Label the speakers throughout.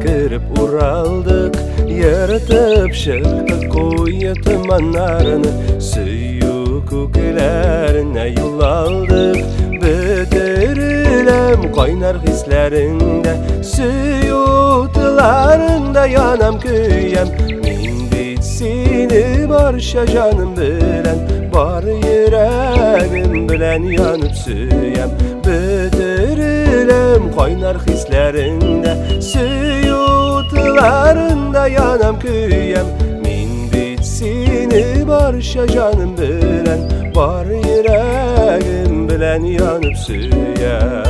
Speaker 1: kirip uraldık, yırtıp çıktık koyu tumanlarını, suyu köklerine yol aldık. Bitirilem kaynar hislerinde, suyu tılarında yanam köyem. Min bitsini barşa canım bilen, bar yüreğim bilen yanıp süyem. Bitirilem kaynar hislerinde, suyu tılarında yanam köyem. Min bitsini barşa canım bilen, bar yüreğim bilen yanıp süyem.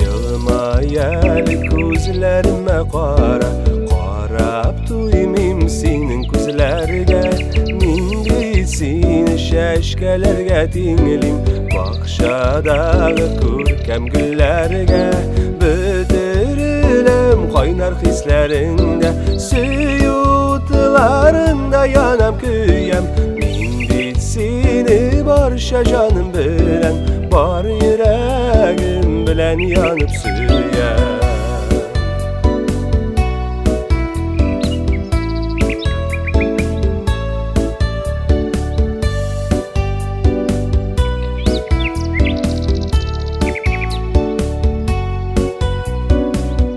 Speaker 1: Yılmayel gözlerime qara, qarab tuymim senin gözlerge. Min bilsin şeşkelerge tinglim, bakşadağı körkem güllerge. Bitirilem kaynar hislerinde, suyu tılarında yanam köyem. Min bitsini barşa canım bilen, bar yüreğim bilen yanıp süyem.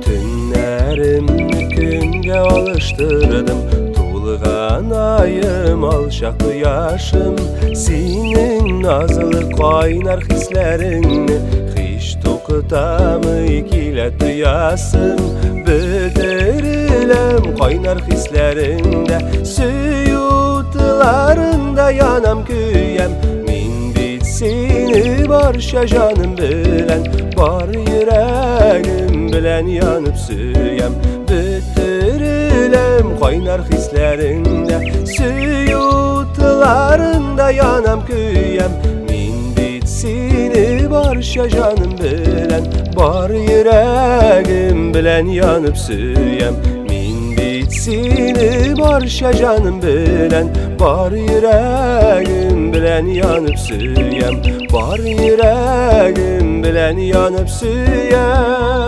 Speaker 1: Tünlerimni günge alıştırdım, tulgan ayım alçaklı yaşım. Senin nazlı kaynar hislerini hiç tokutamı kile duyasın. Bitirilem kaynar hislerinde, suyu tılarında yanam köyem. Min bitsini barşa canım bilen, bar yüreğim bilen yanıp süyem. Bitirilem kaynar hislerinde, suyu tılarında yanam köyem. Min bitsini barşa canım bilen, bar yüreğim bilen yanıp süyem. Min bitsini barşa canım bilen, bar yüreğim bilen yanıp süyem. Bar yüreğim bilen yanıp süyem.